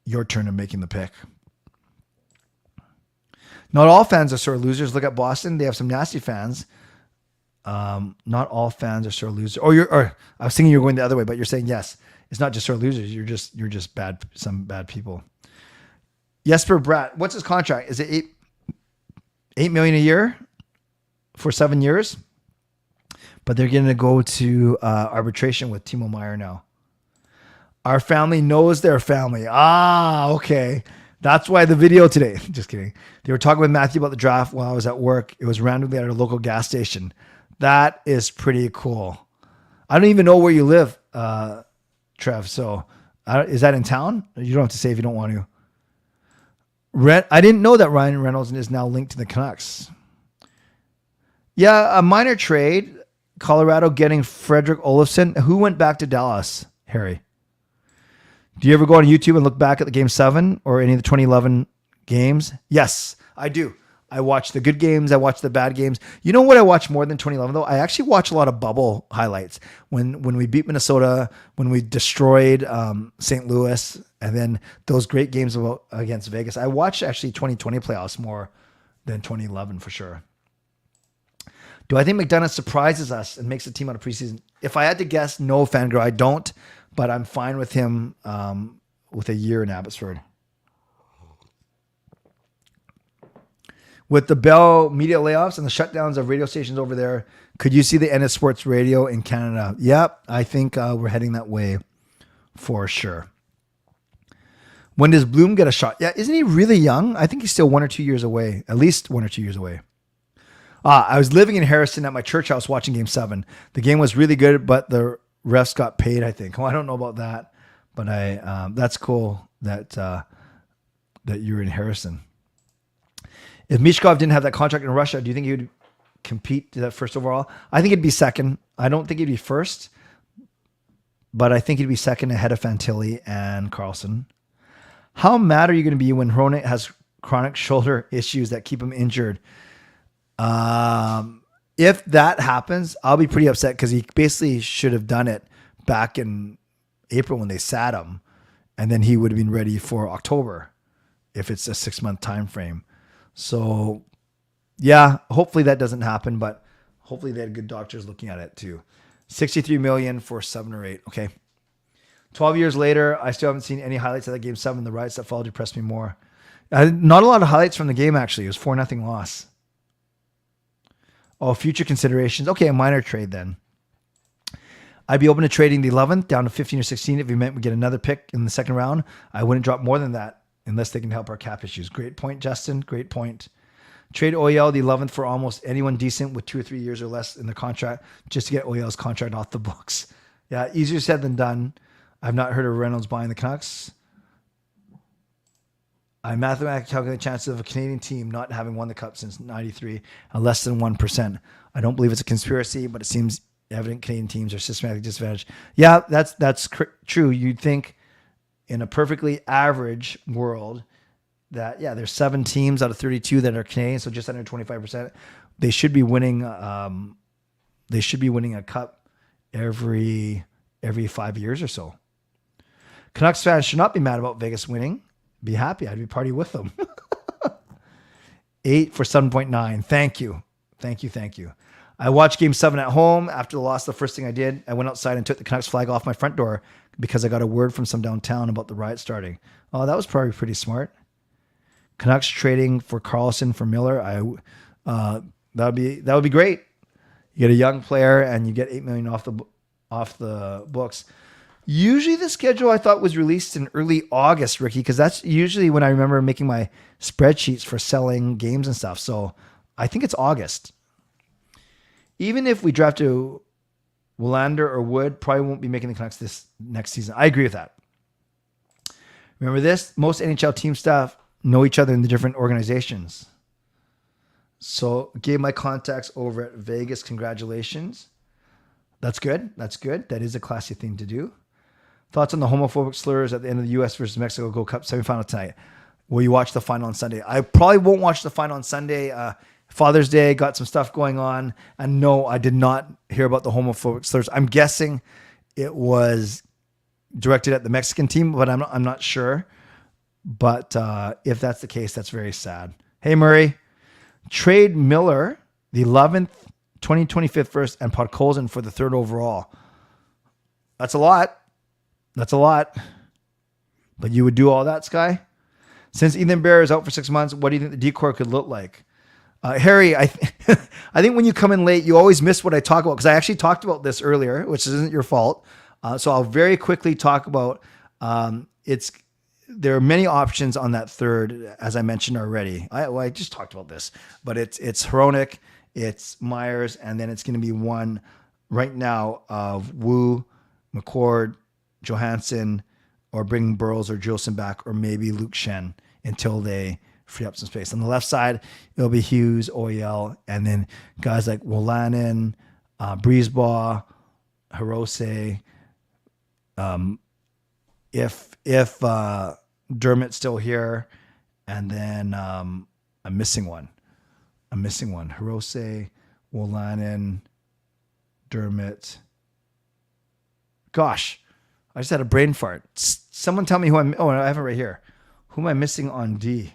your turn of making the pick. Not all fans are sore losers. Look at Boston; they have some nasty fans. Not all fans are sore losers. Or I was thinking you were going the other way, but you're saying yes. It's not just sore losers. You're just bad. Some bad people. Jesper Bratt, what's his contract? Is it $8 million a year for 7 years? But they're going to go to arbitration with Timo Meier now. Our family knows their family. Okay. That's why the video today, just kidding. They were talking with Matthew about the draft while I was at work. It was randomly at a local gas station. That is pretty cool. I don't even know where you live, Trev. So is that in town? You don't have to say if you don't want to. I didn't know that Ryan Reynolds is now linked to the Canucks. Yeah, a minor trade Colorado getting Frederick Olofsson? Who went back to Dallas, Harry? Do you ever go on YouTube and look back at the Game 7 or any of the 2011 games? Yes, I do. I watch the good games. I watch the bad games. You know what I watch more than 2011, though? I actually watch a lot of bubble highlights. When we beat Minnesota, when we destroyed St. Louis, and then those great games against Vegas. I watch actually 2020 playoffs more than 2011 for sure. Do I think McDonough surprises us and makes a team out of preseason? If I had to guess, no, Fangirl, I don't. But I'm fine with him with a year in Abbotsford. With the Bell media layoffs and the shutdowns of radio stations over there, could you see the end of sports radio in Canada? Yep, I think we're heading that way for sure. When does Bloom get a shot? Yeah, isn't he really young? I think he's still 1 or 2 years away, at least 1 or 2 years away. I was living in Harrison at my church house watching Game 7. The game was really good, but the refs got paid, I think. Oh, I don't know about that, but that's cool that you're in Harrison. If Mishkov didn't have that contract in Russia, do you think he would compete to that first overall? I think he'd be second. I don't think he'd be first, but I think he'd be second ahead of Fantilli and Carlson. How mad are you going to be when Hronek has chronic shoulder issues that keep him injured? If that happens, I'll be pretty upset because he basically should have done it back in April when they sat him, and then he would have been ready for October if it's a 6-month time frame. So, yeah, hopefully that doesn't happen, but hopefully they had good doctors looking at it too. $63 million for 7 or 8. Okay. 12 years later, I still haven't seen any highlights of that Game 7. The riots that followed depressed me more. Not a lot of highlights from the game, actually. It was 4-0 loss. Oh, future considerations. Okay, a minor trade then. I'd be open to trading the 11th down to 15 or 16 if we meant we get another pick in the second round. I wouldn't drop more than that unless they can help our cap issues. Great point, Justin. Great point. Trade OEL the 11th for almost anyone decent with 2 or 3 years or less in the contract just to get OEL's contract off the books. Yeah, easier said than done. I've not heard of Reynolds buying the Canucks. I mathematically calculate the chances of a Canadian team not having won the Cup since '93 at less than 1%. I don't believe it's a conspiracy, but it seems evident Canadian teams are systematically disadvantaged. Yeah, that's true. You'd think in a perfectly average world that, yeah, there's 7 teams out of 32 that are Canadian, so just under 25%. They should be winning. They should be winning a Cup every 5 years or so. Canucks fans should not be mad about Vegas winning. Be happy. I'd be party with them. 8 for 7.9. Thank you. I watched Game 7 at home. After the loss, the first thing I did, I went outside and took the Canucks flag off my front door because I got a word from some downtown about the riot starting. Oh, that was probably pretty smart. Canucks trading for Carlson for Miller. That would be great. You get a young player and you get $8 million off the books. Usually the schedule I thought was released in early August, Ricky, because that's usually when I remember making my spreadsheets for selling games and stuff. So I think it's August. Even if we draft to Bovenlander or Wood, probably won't be making the Canucks this next season. I agree with that. Remember this? Most NHL team staff know each other in the different organizations. So gave my contacts over at Vegas. Congratulations. That's good. That is a classy thing to do. Thoughts on the homophobic slurs at the end of the U.S. versus Mexico Gold Cup semifinal tonight? Will you watch the final on Sunday? I probably won't watch the final on Sunday. Father's Day, got some stuff going on. And no, I did not hear about the homophobic slurs. I'm guessing it was directed at the Mexican team, but I'm not sure. But if that's the case, that's very sad. Hey, Murray, trade Miller, the 11th, 2025th first, and Podkolzin for the 3rd overall. That's a lot. But you would do all that, Sky? Since Ethan Bear is out for 6 months, what do you think the decor could look like? Harry, I think when you come in late, you always miss what I talk about because I actually talked about this earlier, which isn't your fault. So I'll very quickly talk about there are many options on that 3rd, as I mentioned already. I just talked about this, but it's Hronek, it's Myers, and then it's going to be one right now of Wu, McCord, Johansson, or bring Burrows or Jolson back, or maybe Luke Shen until they free up some space. On the left side, it'll be Hughes, OEL, and then guys like Wolanin, Breezeball, Hirose. If Dermot's still here, and then I'm missing one. Hirose, Wolanin, Dermot. Gosh, I just had a brain fart. Someone tell me who I'm. Oh, I have it right here. Who am I missing on D?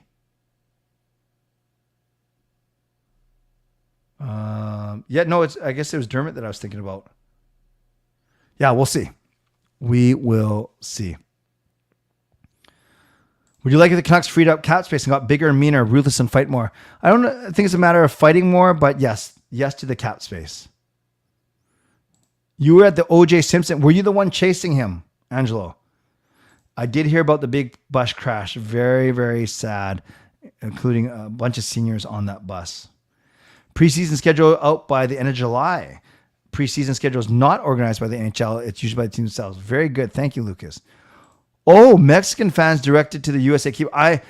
Yeah, no, I guess it was Dermot that I was thinking about. Yeah, we'll see. We will see. Would you like if the Canucks freed up cap space and got bigger and meaner, ruthless, and fight more? I think it's a matter of fighting more, but yes to the cap space. You were at the O.J. Simpson. Were you the one chasing him, Angelo? I did hear about the big bus crash. Very, very sad, including a bunch of seniors on that bus. Preseason schedule out by the end of July. Preseason schedule is not organized by the NHL. It's usually by the teams themselves. Very good. Thank you, Lucas. Oh, Mexican fans directed to the USA Keep. I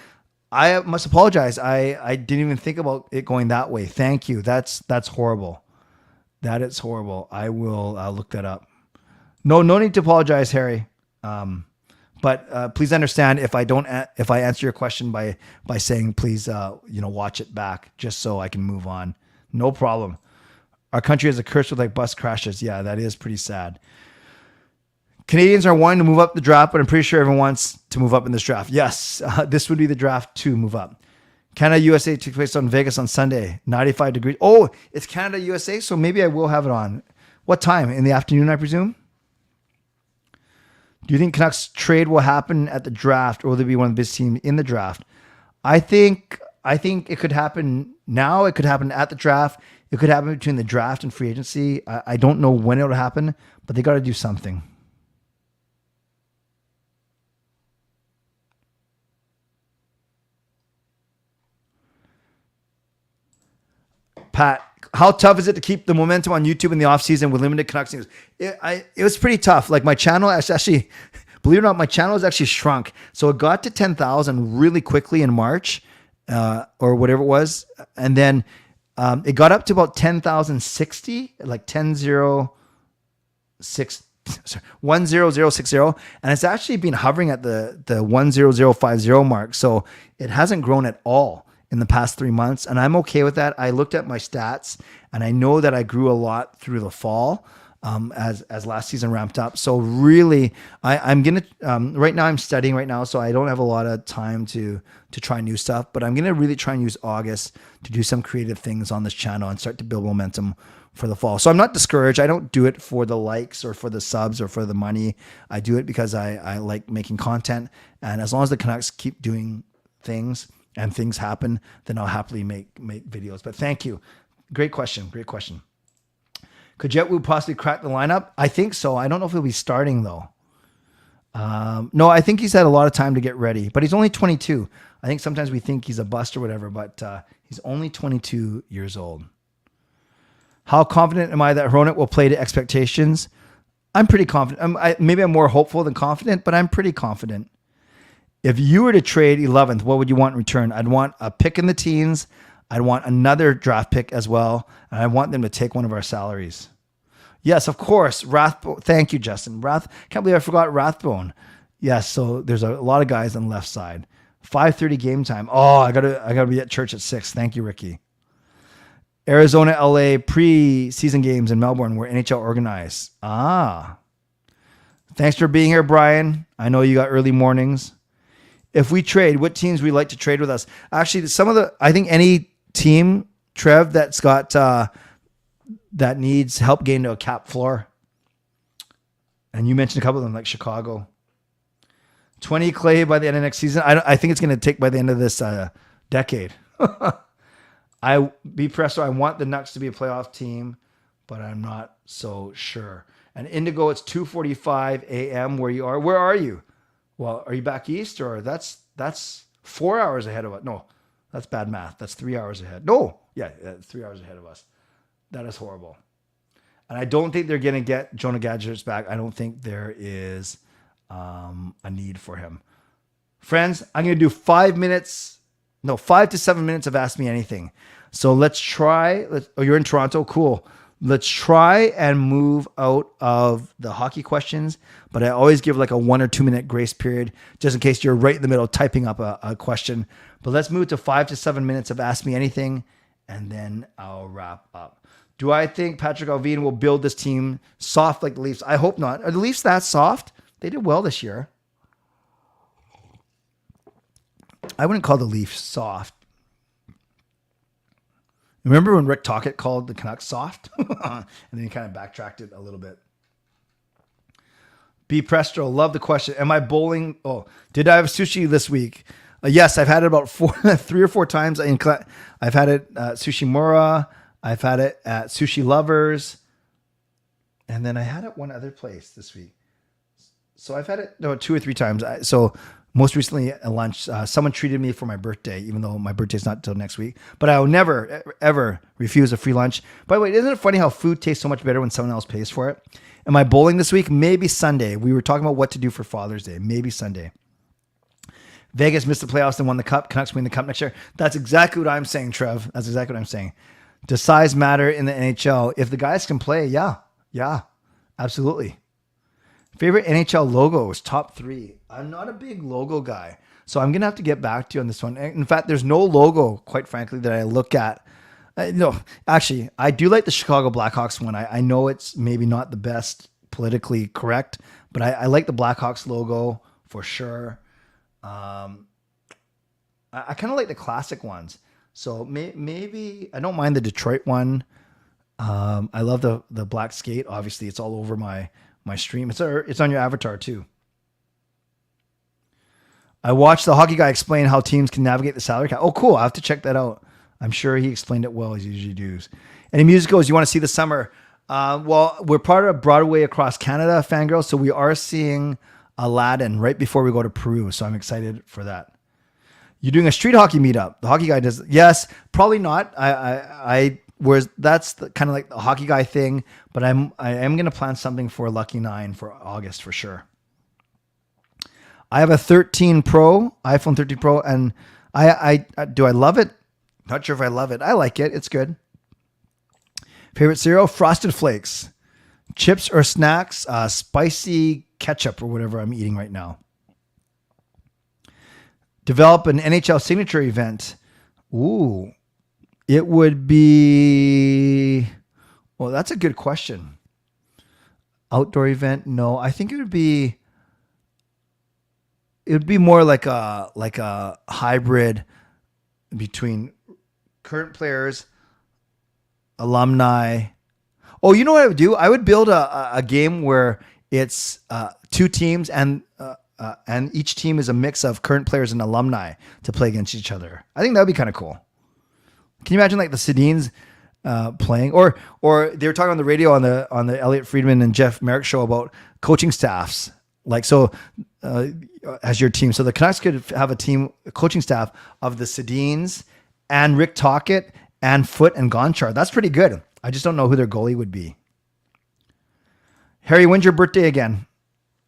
must apologize. I didn't even think about it going that way. Thank you. That's horrible. That is horrible. I will look that up. No need to apologize, Harry. But please understand if I answer your question by saying please watch it back just so I can move on. No problem. Our country has a curse with like bus crashes. Yeah, that is pretty sad. Canadians are wanting to move up the draft, but I'm pretty sure everyone wants to move up in this draft. Yes, this would be the draft to move up. Canada USA took place on Vegas on Sunday, 95 degrees. Oh, it's Canada USA, so maybe I will have it on. What time? In the afternoon, I presume? Do you think Canucks trade will happen at the draft, or will there be one of the best teams in the draft? I think it could happen now. It could happen at the draft. It could happen between the draft and free agency. I don't know when it'll happen, but they got to do something. Pat, how tough is it to keep the momentum on YouTube in the offseason with limited Canucks news? It was pretty tough. Like my channel actually, believe it or not, my channel has actually shrunk. So it got to 10,000 really quickly in March or whatever it was. And then it got up to about 10,060, like 10060. And it's actually been hovering at the 10050 mark. So it hasn't grown at all in the past 3 months. And I'm okay with that. I looked at my stats and I know that I grew a lot through the fall as last season ramped up. So really, I'm going to, right now I'm studying right now, so I don't have a lot of time to try new stuff, but I'm going to really try and use August to do some creative things on this channel and start to build momentum for the fall. So I'm not discouraged. I don't do it for the likes or for the subs or for the money. I do it because I like making content. And as long as the Canucks keep doing things, and things happen, then I'll happily make videos. But thank you. Great question. Could Jetwoo possibly crack the lineup? I think so. I don't know if he'll be starting though. No, I think he's had a lot of time to get ready, but he's only 22. I think sometimes we think he's a bust or whatever, but he's only 22 years old. How confident am I that Hronek will play to expectations? I'm pretty confident. Maybe I'm more hopeful than confident, but I'm pretty confident. If you were to trade 11th, what would you want in return? I'd want a pick in the teens. I'd want another draft pick as well. And I want them to take one of our salaries. Yes, of course. Rathbone. Thank you, Justin. Can't believe I forgot Rathbone. Yes, so there's a lot of guys on the left side. 5:30 game time. Oh, I gotta be at church at 6. Thank you, Ricky. Arizona, LA pre-season games in Melbourne were NHL organized. Thanks for being here, Brian. I know you got early mornings. If we trade, what teams would like to trade with us? Actually, I think any team, Trev, that's got that needs help getting to a cap floor. And you mentioned a couple of them, like Chicago. 20 Clay by the end of next season. I think it's going to take by the end of this decade. I want the Nucks to be a playoff team, but I'm not so sure. And Indigo, it's 2:45 a.m. where you are. Where are you? Well, are you back east, or that's 4 hours ahead of us? No, that's bad math. That's 3 hours ahead. No, yeah, 3 hours ahead of us. That is horrible. And I don't think they're going to get Jonah Gadgets back. I don't think there is a need for him. Friends, I'm going to do 5 to 7 minutes of Ask Me Anything. So let's try. Oh, you're in Toronto? Cool. Let's try and move out of the hockey questions, but I always give like a 1 or 2 minute grace period just in case you're right in the middle typing up a question. But let's move to 5 to 7 minutes of Ask Me Anything, and then I'll wrap up. Do I think Patrick Allvin will build this team soft like the Leafs? I hope not. Are the Leafs that soft? They did well this year. I wouldn't call the Leafs soft. Remember when Rick Tocchet called the Canucks soft? And then he kind of backtracked it a little bit. B. Prestro, love the question. Am I bowling? Oh, did I have sushi this week? Yes, I've had it about 3 or 4 times. I've had it at Sushi Mura. I've had it at Sushi Lovers. And then I had it one other place this week. So I've had it 2 or 3 times. So most recently at lunch, someone treated me for my birthday, even though my birthday's not until next week. But I will never, ever refuse a free lunch. By the way, isn't it funny how food tastes so much better when someone else pays for it? Am I bowling this week? Maybe Sunday. We were talking about what to do for Father's Day. Maybe Sunday. Vegas missed the playoffs and won the cup. Canucks win the cup next year. That's exactly what I'm saying, Trev. That's exactly what I'm saying. Does size matter in the NHL? If the guys can play, yeah, absolutely. Favorite NHL logos, top 3. I'm not a big logo guy, so I'm going to have to get back to you on this one. In fact, there's no logo, quite frankly, that I look at. No, actually, I do like the Chicago Blackhawks one. I know it's maybe not the best politically correct, but I like the Blackhawks logo for sure. I kind of like the classic ones. So maybe I don't mind the Detroit one. I love the black skate. Obviously, it's all over my stream. It's on your avatar too. I watched the hockey guy explain how teams can navigate the salary cap. Oh, cool. I have to check that out. I'm sure he explained it well, as he usually does. Any musicals you want to see this summer? Well, we're part of Broadway Across Canada, Fangirl, so we are seeing Aladdin right before we go to Peru, so I'm excited for that. You're doing a street hockey meetup. The hockey guy does. Yes, probably not. Whereas that's kind of like the hockey guy thing, but I am going to plan something for Lucky 9 for August for sure. I have a iPhone 13 Pro, and do I love it? Not sure if I love it. I like it. It's good. Favorite cereal? Frosted Flakes. Chips or snacks? Spicy ketchup or whatever I'm eating right now. Develop an NHL signature event. Ooh. It would be... Well, that's a good question. Outdoor event? No. I think it would be more like a hybrid between current players, alumni. Oh, you know what I would do? I would build a game where it's 2 teams and each team is a mix of current players and alumni to play against each other. I think that would be kind of cool. Can you imagine like the Sedins playing, or they were talking on the radio on the Elliot Friedman and Jeff Merrick show about coaching staffs. Like, so as your team, so the Canucks could have a coaching staff of the Sedins and Rick Tocchet and Foote and Gonchar. That's pretty good. I just don't know who their goalie would be. Harry, when's your birthday again?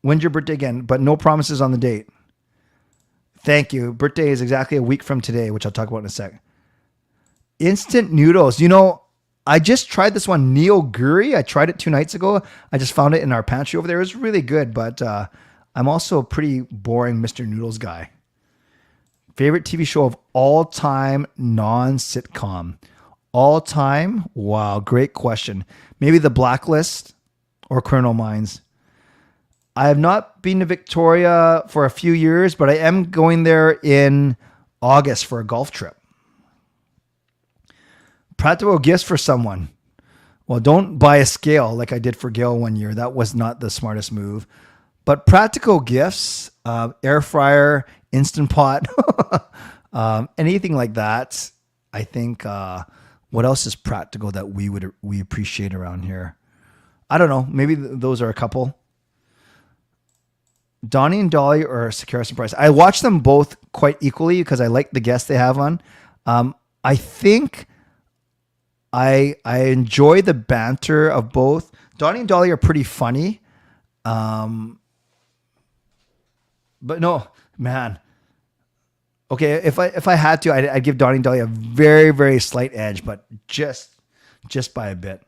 But no promises on the date. Thank you. Birthday is exactly a week from today, which I'll talk about in a sec. Instant noodles. You know, I just tried this one, Neoguri. I tried it 2 nights ago. I just found it in our pantry over there. It was really good, but I'm also a pretty boring Mr. Noodles guy. Favorite TV show of all time, non-sitcom. All time? Wow, great question. Maybe The Blacklist or Criminal Minds. I have not been to Victoria for a few years, but I am going there in August for a golf trip. Practical gifts for someone. Well, don't buy a scale like I did for Gail one year. That was not the smartest move. But practical gifts, air fryer, Instant Pot, anything like that. I think, what else is practical that we appreciate around here? I don't know. Maybe those are a couple. Donnie and Dolly or Sakara and Price. I watch them both quite equally because I like the guests they have on. I think I enjoy the banter of both. Donnie and Dolly are pretty funny. But no, man. Okay, if I had to, I'd give Donnie and Dolly a very, very slight edge, but just by a bit.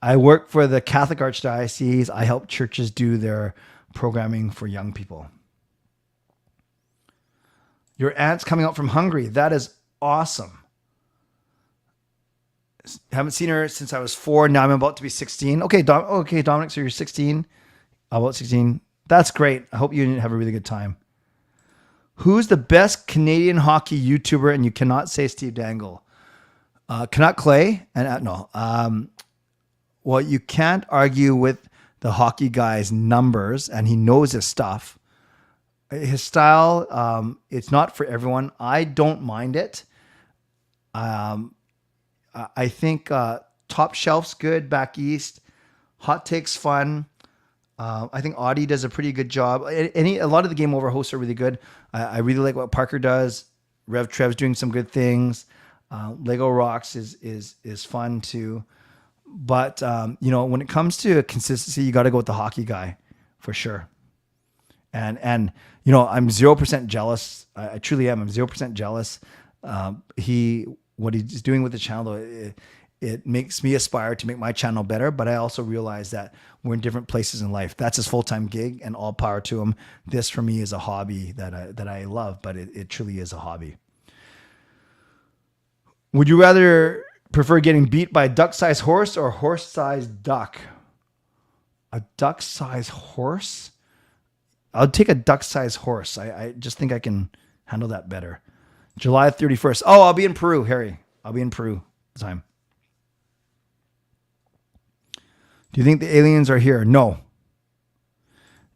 I work for the Catholic Archdiocese. I help churches do their programming for young people. Your aunt's coming out from Hungary. That is awesome. Haven't seen her since I was 4. Now I'm about to be 16. Okay, Dominic, so you're 16. About 16. That's great. I hope you have a really good time. Who's the best Canadian hockey YouTuber? And you cannot say Steve Dangle. Canuck Clay. And no. Well, you can't argue with the hockey guy's numbers, and he knows his stuff. His style, it's not for everyone. I don't mind it. I think Top Shelf's good back east. Hot Take's fun. I think Audie does a pretty good job. A lot of the Game Over hosts are really good. I really like what Parker does. Rev Trev's doing some good things. Lego Rocks is fun too. But when it comes to consistency, you got to go with the hockey guy for sure. And I'm 0% jealous. I truly am. I'm 0% jealous. What he's doing with the channel, it makes me aspire to make my channel better. But I also realize that we're in different places in life. That's his full-time gig, and all power to him. This for me is a hobby that I love, but it truly is a hobby. Would you rather prefer getting beat by a duck-sized horse or a horse-sized duck? A duck-sized horse? I'll take a duck-sized horse. I just think I can handle that better. July 31st. Oh, I'll be in Peru, Harry. I'll be in Peru this time. Do you think the aliens are here? No.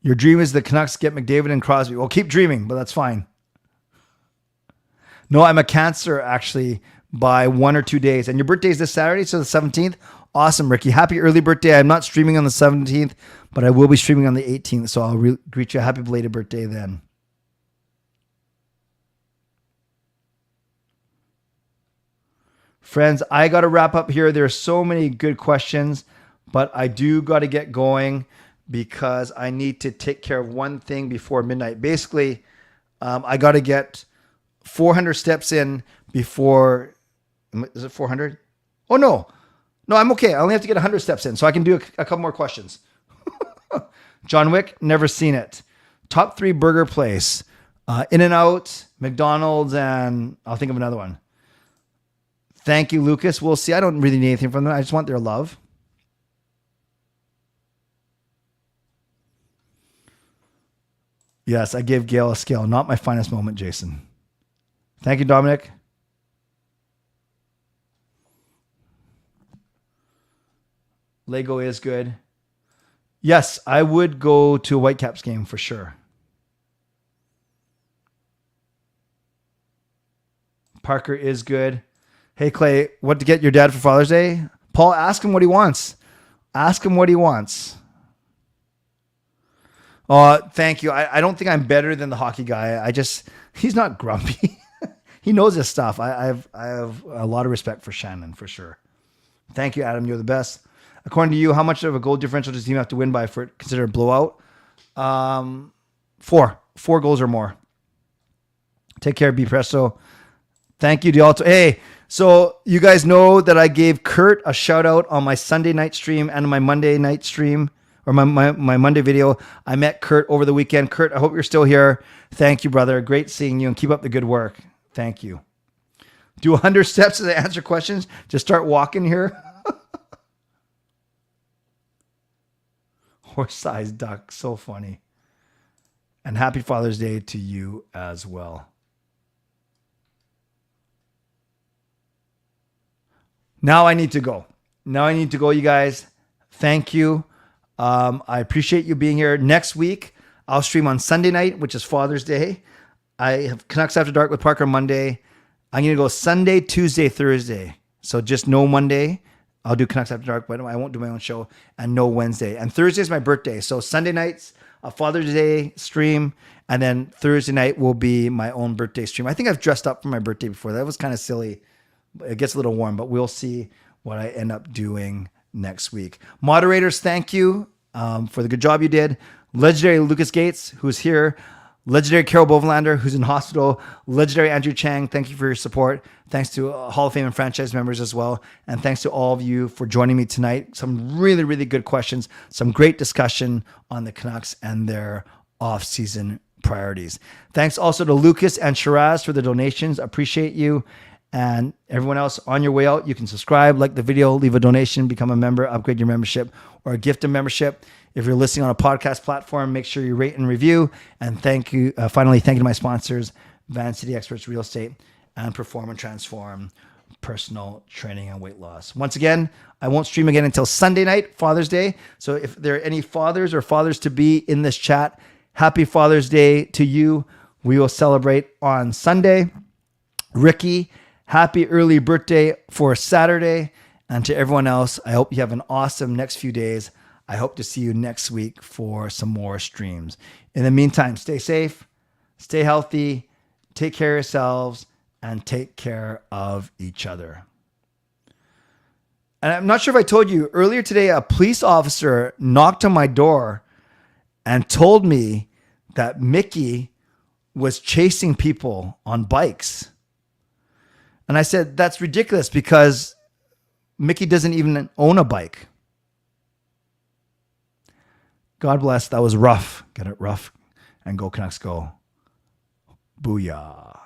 Your dream is the Canucks get McDavid and Crosby. Well, keep dreaming, but that's fine. No, I'm a Cancer, actually, by 1 or 2 days. And your birthday is this Saturday, so the 17th. Awesome, Ricky. Happy early birthday. I'm not streaming on the 17th, but I will be streaming on the 18th, so I'll greet you a happy belated birthday then. Friends, I got to wrap up here. There are so many good questions, but I do got to get going because I need to take care of one thing before midnight. Basically, I got to get 400 steps in before... Is it 400? Oh, no. No, I'm okay. I only have to get 100 steps in, so I can do a couple more questions. John Wick, never seen it. Top 3 burger place. In-N-Out, McDonald's, and I'll think of another one. Thank you, Lucas. We'll see. I don't really need anything from them. I just want their love. Yes, I gave Gail a scale. Not my finest moment, Jason. Thank you, Dominic. Lego is good. Yes, I would go to a Whitecaps game for sure. Parker is good. Hey, Clay, what to get your dad for Father's Day? Paul, ask him what he wants. Ask him what he wants. Thank you. I don't think I'm better than the hockey guy. He's not grumpy. He knows his stuff. I have a lot of respect for Shannon, for sure. Thank you, Adam. You're the best. According to you, how much of a goal differential does the team have to win by for it considered a blowout? 4 goals or more. Take care. Be presto. Thank you, Dialto. Hey, so you guys know that I gave Kurt a shout out on my Sunday night stream and my Monday night stream, or my Monday video. I met Kurt over the weekend. Kurt, I hope you're still here. Thank you, brother. Great seeing you, and keep up the good work. Thank you. Do 100 steps as I answer questions. Just start walking here. Horse-sized duck. So funny. And happy Father's Day to you as well. Now I need to go. You guys. Thank you. I appreciate you being here. Next week, I'll stream on Sunday night, which is Father's Day. I have Canucks After Dark with Parker Monday. I'm going to go Sunday, Tuesday, Thursday. So just no Monday. I'll do Canucks After Dark, but I won't do my own show. And no Wednesday. And Thursday is my birthday. So Sunday night's a Father's Day stream. And then Thursday night will be my own birthday stream. I think I've dressed up for my birthday before. That was kind of silly. It gets a little warm, but we'll see what I end up doing next week. Moderators, thank you for the good job you did. Legendary Lucas Gates, who's here. Legendary Carol Bovenlander, who's in hospital. Legendary Andrew Chang, thank you for your support. Thanks to Hall of Fame and franchise members as well. And thanks to all of you for joining me tonight. Some really, really good questions. Some great discussion on the Canucks and their off-season priorities. Thanks also to Lucas and Shiraz for the donations. Appreciate you. And everyone else, on your way out, you can subscribe, like the video, leave a donation, become a member, upgrade your membership, or gift a membership. If you're listening on a podcast platform, make sure you rate and review. And thank you. Finally, thank you to my sponsors, Van City Experts Real Estate and Perform and Transform Personal Training and Weight Loss. Once again, I won't stream again until Sunday night, Father's Day. So if there are any fathers or fathers-to-be in this chat, happy Father's Day to you. We will celebrate on Sunday. Ricky, happy early birthday for Saturday. And to everyone else, I hope you have an awesome next few days. I hope to see you next week for some more streams. In the meantime, stay safe, stay healthy, take care of yourselves, and take care of each other. And I'm not sure if I told you, earlier today, a police officer knocked on my door and told me that Mickey was chasing people on bikes. And I said, that's ridiculous because Mickey doesn't even own a bike. God bless. That was rough. Get it rough. And go Canucks go. Booyah.